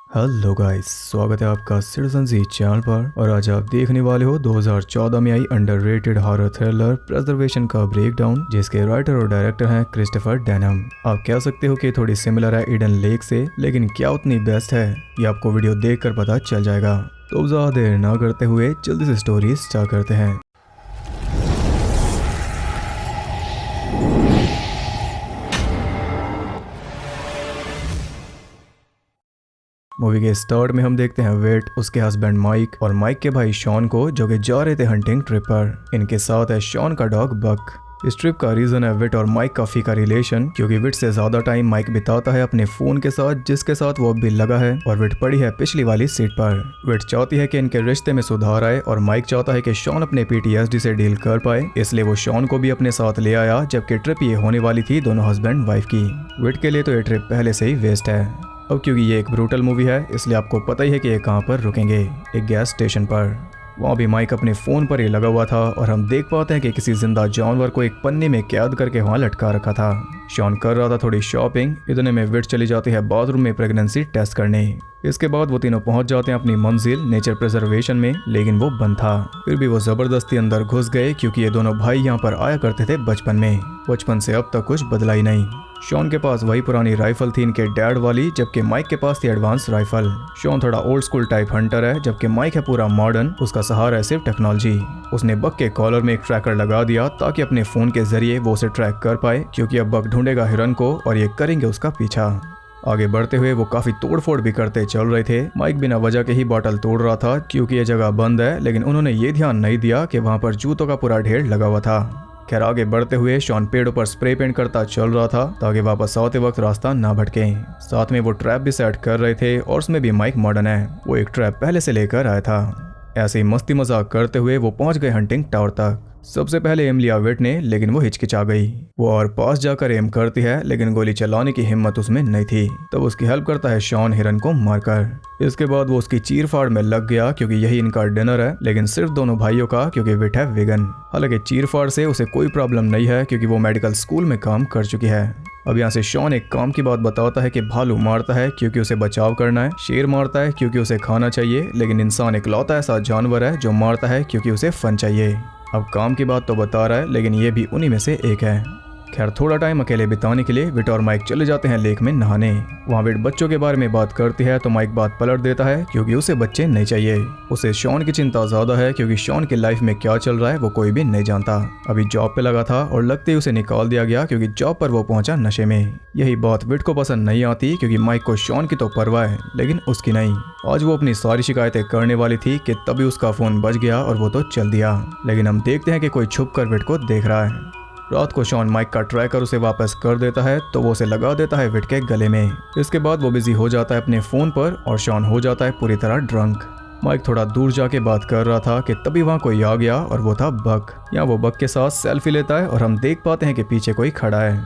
Hello guys, स्वागत है आपका सिटीजन जी चैनल पर। और आज आप देखने वाले हो 2014 में आई अंडररेटेड हॉरर थ्रिलर प्रिजर्वेशन का ब्रेकडाउन, जिसके राइटर और डायरेक्टर हैं क्रिस्टोफर डैनम। आप कह सकते हो कि थोड़ी सिमिलर है ईडन लेक से, लेकिन क्या उतनी बेस्ट है ये आपको वीडियो देखकर पता चल जाएगा। तो ज़्यादा देर ना करते हुए जल्दी से स्टोरी स्टार्ट करते हैं। मूवी के स्टार्ट में हम देखते हैं वेट, उसके हस्बैंड माइक और माइक के भाई शॉन को, जो कि जा रहे थे हंटिंग ट्रिप पर। इनके साथ है शॉन का डॉग बक। इस ट्रिप का रीजन है विट और माइक का फीका रिलेशन, क्योंकि विट से ज्यादा टाइम माइक बिताता है अपने फोन के साथ, जिसके साथ वो भी लगा है, और विट पड़ी है पिछली वाली सीट पर। विट चाहती है कि इनके रिश्ते में सुधार आए, और माइक चाहता है कि शॉन अपने पीटीएसडी से डील कर पाए, इसलिए वो शॉन को भी अपने साथ ले आया। जबकि ट्रिप ये होने वाली थी दोनों हस्बैंड वाइफ की। विट के लिए तो ये ट्रिप पहले से ही वेस्ट है। अब क्योंकि ये एक ब्रूटल मूवी है, इसलिए आपको पता ही है कि ये कहाँ पर रुकेंगे, एक गैस स्टेशन पर। वहाँ भी माइक अपने फ़ोन पर ही लगा हुआ था, और हम देख पाते हैं कि किसी जिंदा जानवर को एक पन्नी में कैद करके वहाँ लटका रखा था। शॉन कर रहा था थोड़ी शॉपिंग, इतने में विट चली जाती है बाथरूम में प्रेगनेंसी टेस्ट करने। इसके बाद वो तीनों पहुंच जाते हैं अपनी मंजिल नेचर प्रिजर्वेशन में, लेकिन वो बंद था। फिर भी वो जबरदस्ती अंदर घुस गए, क्योंकि ये दोनों भाई यहाँ पर आया करते थे बचपन में। बचपन से अब तक कुछ बदला ही नहीं। शॉन के पास वही पुरानी राइफल थी इनके डैड वाली, जबकि माइक के पास थी एडवांस राइफल। शॉन थोड़ा ओल्ड स्कूल टाइप हंटर है, जबकि माइक है पूरा मॉडर्न, उसका सहारा है सिर्फ टेक्नोलॉजी। उसने बक के कॉलर में एक ट्रैकर लगा दिया, ताकि अपने फोन के जरिए वो उसे ट्रैक कर पाए, क्योंकि अब बक ढूंढेगा हिरन को और ये करेंगे उसका पीछा। आगे बढ़ते हुए वो काफी तोड़फोड़ भी करते चल रहे थे। माइक बिना वजह के ही बॉटल तोड़ रहा था, क्योंकि ये जगह बंद है, लेकिन उन्होंने ये ध्यान नहीं दिया कि वहाँ पर जूतों का पूरा ढेर लगा हुआ था। खैर, आगे बढ़ते हुए शॉन पेड़ों पर स्प्रे पेंट करता चल रहा था, ताकि वापस आते वक्त रास्ता ना भटके। साथ में वो ट्रैप भी सेट कर रहे थे, और उसमें भी माइक मॉडर्न है, वो एक ट्रैप पहले से लेकर आया था। ऐसे ही मस्ती मजाक करते हुए वो पहुंच गए हंटिंग टावर तक। सबसे पहले एम लिया विट ने, लेकिन वो हिचकिचा गई। वो और पास जाकर एम करती है, लेकिन गोली चलाने की हिम्मत उसमें नहीं थी। तब उसकी हेल्प करता है शॉन हिरन को मारकर। इसके बाद वो उसकी चीर फाड़ में लग गया, क्योंकि यही इनका डिनर है, लेकिन सिर्फ दोनों भाइयों का, क्योंकि विट है वेगन। हालांकि चीर फाड़ से उसे कोई प्रॉब्लम नहीं है, क्योंकि वो मेडिकल स्कूल में काम कर चुकी है। अब यहाँ से शॉन एक काम की बात बताता है कि भालू मारता है क्योंकि उसे बचाव करना है, शेर मारता है क्योंकि उसे खाना चाहिए, लेकिन इंसान इकलौता ऐसा जानवर है जो मारता है क्योंकि उसे फन चाहिए। अब काम की बात तो बता रहा है, लेकिन ये भी उन्हीं में से एक है। खैर, थोड़ा टाइम अकेले बिताने के लिए विट और माइक चले जाते हैं लेक में नहाने। वहाँ विट बच्चों के बारे में बात करती है, तो माइक बात पलट देता है, क्योंकि उसे बच्चे नहीं चाहिए। उसे शॉन की चिंता ज्यादा है, क्योंकि शॉन की लाइफ में क्या चल रहा है वो कोई भी नहीं जानता। अभी जॉब पे लगा था, और लगते ही उसे निकाल दिया गया, क्योंकि जॉब पर वो पहुंचा नशे में। यही बात विट को पसंद नहीं आती, क्योंकि माइक को शॉन की तो परवाह है, लेकिन उसकी नहीं। आज वो अपनी सारी शिकायतें करने वाली थी कि तभी उसका फोन बज गया, और वो तो चल दिया। लेकिन हम देखते हैं कि कोई छुप कर विट को देख रहा है। रात को शॉन माइक का ट्रैकर उसे वापस कर देता है, तो वो उसे लगा देता है विट के गले में। इसके बाद वो बिजी हो जाता है अपने फोन पर, और शॉन हो जाता है पूरी तरह ड्रंक। माइक थोड़ा दूर जाके बात कर रहा था कि तभी वहाँ कोई आ गया, और वो था बक। यहाँ वो बक के साथ सेल्फी लेता है, और हम देख पाते हैं कि पीछे कोई खड़ा है।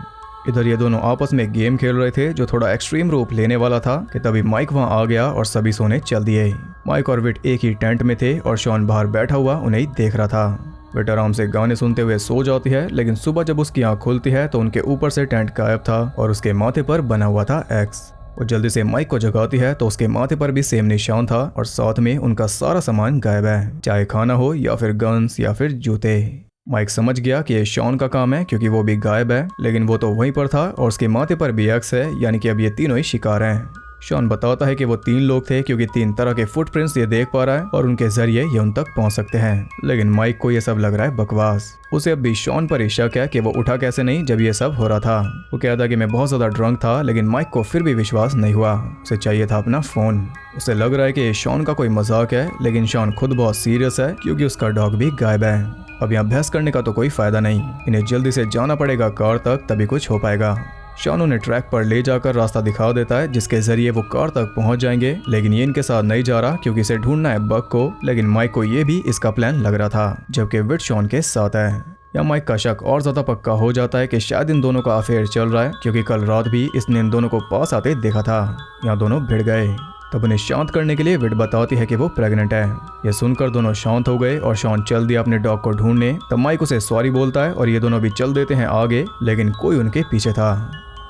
इधर ये दोनों आपस में गेम खेल रहे थे, जो थोड़ा एक्सट्रीम रूप लेने वाला था, कि तभी माइक वहाँ आ गया और सभी सोने चल दिए। माइक और विट एक ही टेंट में थे, और शॉन बाहर बैठा हुआ उन्हें देख रहा था। विट आराम से गाने सुनते हुए सो जाती है, लेकिन सुबह जब उसकी आंख खुलती है तो उनके ऊपर से टेंट गायब था, और उसके माथे पर बना हुआ था एक्स। वो जल्दी से माइक को जगाती है, तो उसके माथे पर भी सेम निशान था, और साथ में उनका सारा सामान गायब है, चाहे खाना हो या फिर गन्स या फिर जूते। माइक समझ गया कि ये शॉन का काम है, क्योंकि वो भी गायब है, लेकिन वो तो वहीं पर था, और उसके माथे पर भी एक्स है, यानी कि अब ये तीनों ही शिकार हैं। शॉन बताता है कि वो 3 लोग थे, क्योंकि 3 तरह के फुटप्रिंट्स ये देख पा रहा है, और उनके जरिए ये उन तक पहुंच सकते हैं। लेकिन माइक को ये सब लग रहा है बकवास। उसे अब भी शॉन पर ही शक है कि वो उठा कैसे नहीं जब ये सब हो रहा था। वो कहता कि मैं बहुत ज्यादा ड्रंक था, लेकिन माइक को फिर भी विश्वास नहीं हुआ। उसे चाहिए था अपना फोन। उसे लग रहा है कि ये शॉन का कोई मजाक है, लेकिन शॉन खुद बहुत सीरियस है, क्योंकि उसका डॉग भी गायब है। अब यहाँ बहस करने का तो कोई फायदा नहीं, इन्हें जल्दी से जाना पड़ेगा कार तक, तभी कुछ हो पाएगा। शॉन उन्हें ट्रैक पर ले जाकर रास्ता दिखा देता है, जिसके जरिए वो कार तक पहुंच जाएंगे, लेकिन ये इनके साथ नहीं जा रहा, क्योंकि इसे ढूंढना है बक को। लेकिन माइक को ये भी इसका प्लान लग रहा था, जबकि विट शॉन के साथ है। या माइक का शक और ज्यादा पक्का हो जाता है कि शायद इन दोनों का अफेयर चल रहा है, क्योंकि कल रात भी इसने इन दोनों को पास आते देखा था। यहाँ दोनों भिड़ गए। तब उन्हें शांत करने के लिए विट बताती है कि वो प्रेग्नेंट है। यह सुनकर दोनों शांत हो गए, और शॉन चल दिया अपने डॉग को ढूंढने। तब माइक उसे सॉरी बोलता है, और ये दोनों भी चल देते हैं आगे, लेकिन कोई उनके पीछे था।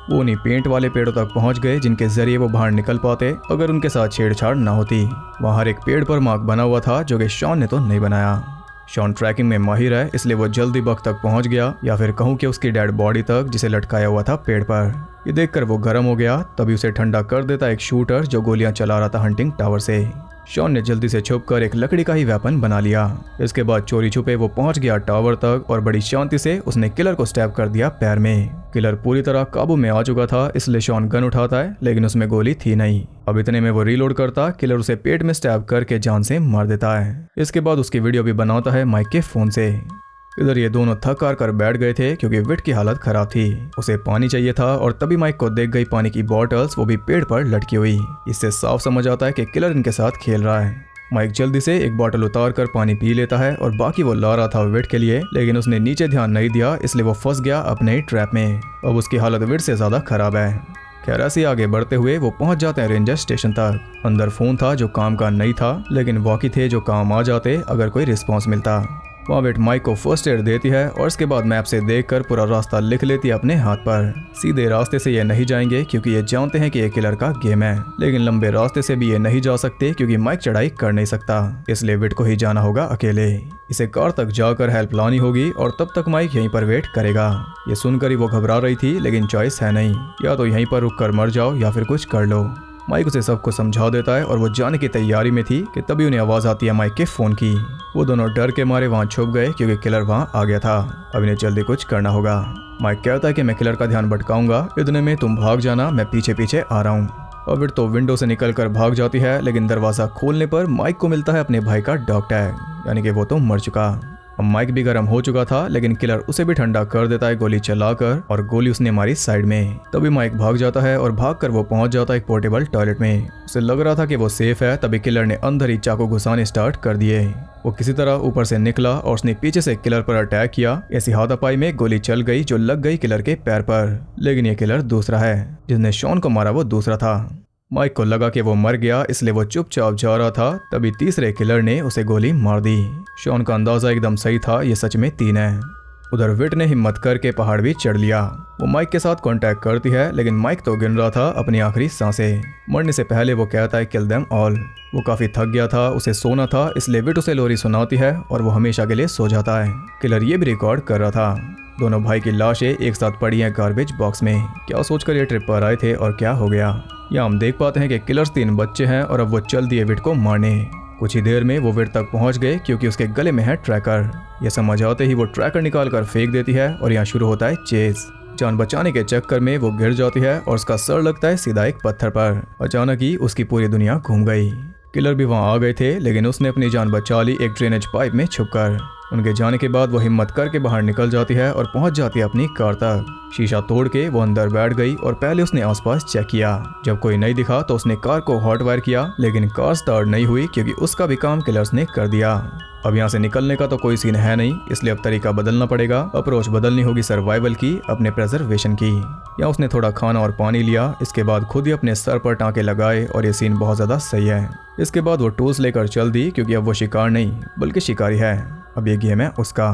वो उन्हीं पेंट वाले पेड़ों तक पहुंच गए जिनके जरिए वो बाहर निकल पाते अगर उनके साथ छेड़छाड़ ना होती। वहाँ हर एक पेड़ पर मार्क बना हुआ था जो कि शॉन ने तो नहीं बनाया। शॉन ट्रैकिंग में माहिर है, इसलिए वो जल्दी बग तक पहुंच गया, या फिर कहूँ कि उसकी डेड बॉडी तक जिसे लटकाया हुआ था पेड़ पर। ये देखकर वो गर्म हो गया, तभी उसे ठंडा कर देता एक शूटर जो गोलियां चला रहा था हंटिंग टावर से। शॉन ने जल्दी से छुपकर एक लकड़ी का ही वेपन बना लिया। इसके बाद चोरी छुपे वो पहुंच गया टावर तक और बड़ी शांति से उसने किलर को स्टैब कर दिया पैर में। किलर पूरी तरह काबू में आ चुका था, इसलिए शॉन गन उठाता है, लेकिन उसमें गोली थी नहीं। अब इतने में वो रीलोड करता, किलर उसे पेट में स्टैब करके जान से मार देता है। इसके बाद उसकी वीडियो भी बनाता है माइक के फोन से। इधर ये दोनों थक हार कर बैठ गए थे क्योंकि विट की हालत खराब थी। उसे पानी चाहिए था और तभी माइक को देख गई पानी की बॉटल्स, वो भी पेड़ पर लटकी हुई। इससे साफ समझ आता है कि किलर इनके साथ खेल रहा है। माइक जल्दी से एक बॉटल उतार कर पानी पी लेता है और बाकी वो ला रहा था विट के लिए, लेकिन उसने नीचे ध्यान नहीं दिया, इसलिए वो फंस गया अपने ट्रैप में। अब उसकी हालत विट से ज्यादा खराब है। खैर ऐसे आगे बढ़ते हुए वो पहुंच जाते हैं रेंजर स्टेशन तक। अंदर फोन था जो काम का नहीं था, लेकिन वॉकी थे जो काम आ जाते अगर कोई रिस्पॉन्स मिलता। वहाँ वेट माइक को फर्स्ट एड देती है और इसके बाद मैप से देखकर पूरा रास्ता लिख लेती है अपने हाथ पर। सीधे रास्ते से ये नहीं जाएंगे क्योंकि ये जानते हैं कि ये किलर का गेम है, लेकिन लंबे रास्ते से भी ये नहीं जा सकते क्योंकि माइक चढ़ाई कर नहीं सकता, इसलिए वेट को ही जाना होगा अकेले। इसे कार तक जाकर हेल्प लानी होगी और तब तक माइक यहीं पर वेट करेगा। ये सुनकर ही वो घबरा रही थी, लेकिन चॉइस है नहीं, या तो यहीं पर रुक कर मर जाओ या फिर कुछ कर लो। माइक उसे सब कुछ समझा देता है और वो जाने की तैयारी में थी कि तभी उन्हें आवाज आती है माइक के फोन की। वो दोनों डर के मारे वहाँ छुप गए क्योंकि किलर वहाँ आ गया था। अब इन्हें जल्दी कुछ करना होगा। माइक कहता है कि मैं किलर का ध्यान भटकाऊंगा, इतने में तुम भाग जाना, मैं पीछे पीछे आ रहा हूँ। और फिर तो विंडो से निकलकर भाग जाती है, लेकिन दरवाजा खोलने पर माइक को मिलता है अपने भाई का डॉग टैग, यानी कि वो तो मर चुका। अब माइक भी गर्म हो चुका था, लेकिन किलर उसे भी ठंडा कर देता है गोली चलाकर, और गोली उसने मारी साइड में। तभी माइक भाग जाता है और भागकर वो पहुंच जाता है एक पोर्टेबल टॉयलेट में। उसे लग रहा था कि वो सेफ है, तभी किलर ने अंदर ही चाकू घुसाने स्टार्ट कर दिए। वो किसी तरह ऊपर से निकला और उसने पीछे से किलर पर अटैक किया। ऐसी हाथापाई में गोली चल गई जो लग गई किलर के पैर पर, लेकिन ये किलर दूसरा है। जिसने शॉन को मारा वो दूसरा था। माइक को लगा कि वो मर गया, इसलिए वो चुपचाप जा रहा था, तभी तीसरे किलर ने उसे गोली मार दी। शॉन का अंदाजा एकदम सही था, ये सच में 3 है। उधर विट ने हिम्मत करके पहाड़ भी चढ़ लिया। वो माइक के साथ कांटेक्ट करती है, लेकिन माइक तो गिन रहा था अपनी आखिरी सांसें। मरने से पहले वो कहता है किल देम ऑल। वो काफी थक गया था, उसे सोना था, इसलिए विट उसे लोरी सुनाती है और वो हमेशा के लिए सो जाता है। किलर ये भी रिकॉर्ड कर रहा था। दोनों भाई की लाशें एक साथ पड़ी हैं गार्बेज बॉक्स में। क्या सोचकर ये ट्रिप पर आए थे और क्या हो गया। यहाँ हम देख पाते हैं कि किलर्स 3 बच्चे हैं और अब वो चल दिए विट को मारने। कुछ ही देर में वो विट तक पहुंच गए क्योंकि उसके गले में है ट्रैकर। ये समझ आते ही वो ट्रैकर निकाल कर फेंक देती है और यहाँ शुरू होता है चेस। जान बचाने के चक्कर में वो गिर जाती है और उसका सर लगता है सीधा एक पत्थर पर। अचानक ही उसकी पूरी दुनिया घूम गई। किलर भी वहाँ आ गए थे, लेकिन उसने अपनी जान बचा ली एक ड्रेनेज पाइप में छुपकर। उनके जाने के बाद वो हिम्मत करके बाहर निकल जाती है और पहुंच जाती है अपनी कार तक। शीशा तोड़ के वो अंदर बैठ गई और पहले उसने आसपास चेक किया। जब कोई नहीं दिखा तो उसने कार को हॉट वायर किया, लेकिन कार स्टार्ट नहीं हुई क्योंकि उसका भी काम किलर्स ने कर दिया। अब यहाँ से निकलने का तो कोई सीन है नहीं, इसलिए अब तरीका बदलना पड़ेगा। अप्रोच बदलनी होगी सर्वाइवल की, अपने प्रेजर्वेशन की। यहाँ उसने थोड़ा खाना और पानी लिया, इसके बाद खुद ही अपने सर पर टाँके लगाए और ये सीन बहुत ज़्यादा सही है। इसके बाद वो टूल्स लेकर चल दी क्योंकि अब वो शिकार नहीं बल्कि शिकारी है। अब ये गेम है उसका।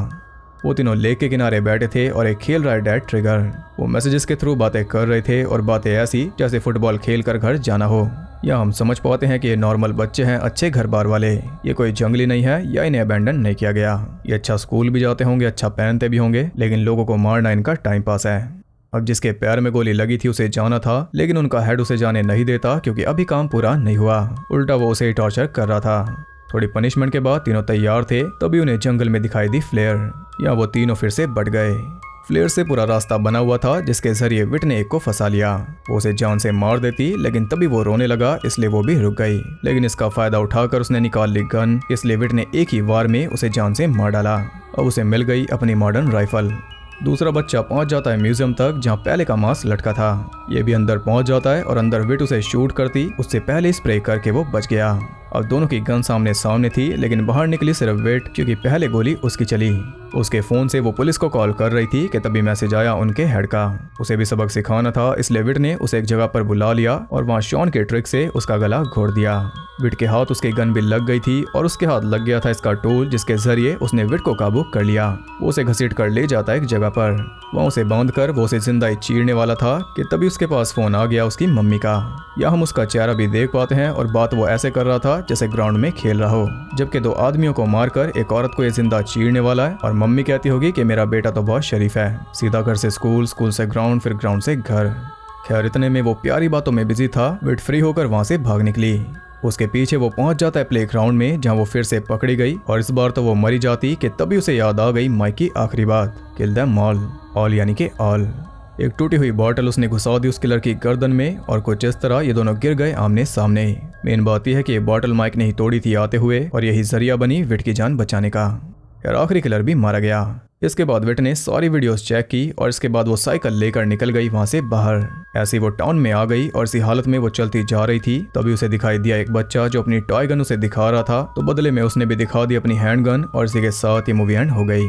वो तीनों लेक के किनारे बैठे थे और एक खेल रहा है डेड ट्रिगर। वो मैसेजेस के थ्रू बातें कर रहे थे और बातें ऐसी जैसे फुटबॉल खेल कर घर जाना हो। या हम समझ पाते हैं कि ये नॉर्मल बच्चे हैं, अच्छे घर बार वाले। ये कोई जंगली नहीं है या इन्हें अबैंडन नहीं किया गया। ये अच्छा स्कूल भी जाते होंगे, अच्छा पहनते भी होंगे, लेकिन लोगों को मारना इनका टाइम पास है। अब जिसके पैर में गोली लगी थी उसे जाना था, लेकिन उनका हेड उसे जाने नहीं देता क्योंकि अभी काम पूरा नहीं हुआ। उल्टा वो उसे टॉर्चर कर रहा था। थोड़ी पनिशमेंट के बाद तीनों तैयार थे, तभी उन्हें जंगल में दिखाई दी फ्लेयर। या वो तीनों फिर से बढ़ गए। फ्लेयर से पूरा रास्ता बना हुआ था जिसके जरिए विट ने एक को फंसा लिया। वो उसे जान से मार देती, लेकिन तभी वो रोने लगा, इसलिए वो भी रुक गई। लेकिन इसका फायदा उठाकर उसने निकाल ली गन, इसलिए विट ने एक ही वार में उसे जान से मार डाला। अब उसे मिल गई अपनी मॉडर्न राइफल। दूसरा बच्चा पहुंच जाता है म्यूजियम तक जहां पहले का मास्क लटका था। ये भी अंदर पहुंच जाता है और अंदर विट उसे शूट करती, उससे पहले स्प्रे करके वो बच गया। और दोनों की गन सामने सामने थी, लेकिन बाहर निकली सिर्फ विट क्योंकि पहले गोली उसकी चली। उसके फोन से वो पुलिस को कॉल कर रही थी कि तभी मैसेज आया उनके हेड का। उसे भी सबक सिखाना था, इसलिए विट ने उसे एक जगह पर बुला लिया और वहाँ शॉन के ट्रिक से उसका गला घोट दिया। विट के हाथ उसकी गन भी लग गई थी और उसके हाथ लग गया था इसका टूल, जिसके जरिए उसने विट को काबू कर लिया। वो उसे घसीट कर ले जाता एक जगह पर। वहाँ उसे बांध कर वो उसे जिंदा ही चीरने वाला था कि तभी उसके पास फोन आ गया उसकी मम्मी का। या हम उसका चेहरा भी देख पाते हैं और बात वो ऐसे कर रहा था जैसे ग्राउंड में खेल रहा हो, जबकि 2 आदमियों को मारकर एक औरत को ये जिंदा चीरने वाला है। और मम्मी कहती होगी कि मेरा बेटा तो बहुत शरीफ है, सीधा घर से स्कूल, स्कूल से ग्राउंड, फिर ग्राउंड से घर। खैर इतने में वो प्यारी बातों में बिजी था। विट फ्री होकर वहां से भाग निकली। उसके पीछे वो पहुंच जाता है प्लेग्राउंड में, जहां वो फिर से पकड़ी गई और इस बार तो वो मरी जाती कि तभी उसे याद आ गई माइक की आखिरी बात, किल देम ऑल। ऑल यानी कि ऑल। एक टूटी हुई बॉटल उसने घुसा दी उस किलर की गर्दन में और कुछ इस तरह ये दोनों गिर गए आमने सामने। मेन बात यह है कि ये बॉटल माइक ने ही तोड़ी थी आते हुए और यही जरिया बनी विट की जान बचाने का। यार आखिरी किलर भी मारा गया। इसके बाद विट ने सारी वीडियोस चेक की और इसके बाद वो साइकिल लेकर निकल गई वहां से बाहर। ऐसे वो टाउन में आ गई और इसी हालत में वो चलती जा रही थी, तभी उसे दिखाई दिया एक बच्चा जो अपनी टॉय गन उसे दिखा रहा था। तो बदले में उसने भी दिखा दी अपनी हैंड गन और इसी के साथ ये मूवी एंड हो गई।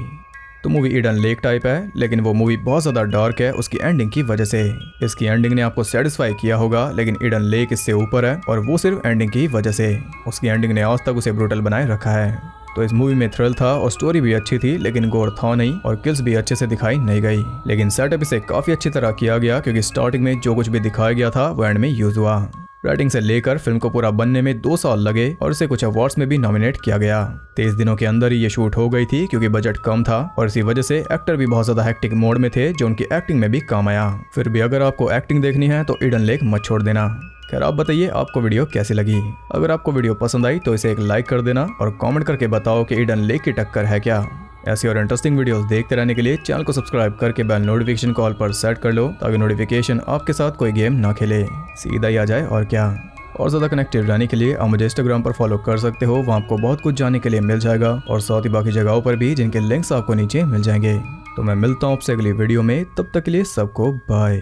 तो मूवी ईडन लेक टाइप है, लेकिन वो मूवी बहुत ज़्यादा डार्क है उसकी एंडिंग की वजह से। इसकी एंडिंग ने आपको सेटिस्फाई किया होगा, लेकिन ईडन लेक इससे ऊपर है और वो सिर्फ एंडिंग की वजह से। उसकी एंडिंग ने आज तक उसे ब्रूटल बनाए रखा है। तो इस मूवी में थ्रिल था और स्टोरी भी अच्छी थी, लेकिन गोर था नहीं और किल्स भी अच्छे से दिखाई नहीं गई। लेकिन सेटअप इसे काफ़ी अच्छी तरह किया गया क्योंकि स्टार्टिंग में जो कुछ भी दिखाया गया था वो एंड में यूज हुआ। राइटिंग से लेकर फिल्म को पूरा बनने में 2 साल लगे और इसे कुछ अवार्ड्स में भी नॉमिनेट किया गया। 23 दिनों के अंदर ही ये शूट हो गई थी क्योंकि बजट कम था और इसी वजह से एक्टर भी बहुत ज़्यादा हेक्टिक मोड में थे, जो उनकी एक्टिंग में भी काम आया। फिर भी अगर आपको एक्टिंग देखनी है तो ईडन लेक मत छोड़ देना। खैर आप बताइए आपको वीडियो कैसी लगी। अगर आपको वीडियो पसंद आई तो इसे एक लाइक कर देना और कमेंट करके बताओ कि ईडन लेक की टक्कर है क्या। ऐसी और इंटरेस्टिंग वीडियोस देखते रहने के लिए चैनल को सब्सक्राइब करके बेल नोटिफिकेशन कॉल पर सेट कर लो, ताकि नोटिफिकेशन आपके साथ कोई गेम ना खेले, सीधा ही आ जाए। और क्या, और ज़्यादा कनेक्टेड रहने के लिए आप मुझे इंस्टाग्राम पर फॉलो कर सकते हो, वहाँ आपको बहुत कुछ जानने के लिए मिल जाएगा और साथ ही बाकी जगहों पर भी, जिनके लिंक्स आपको नीचे मिल जाएंगे। तो मैं मिलता हूँ आपसे अगली वीडियो में, तब तक के लिए सबको बाय।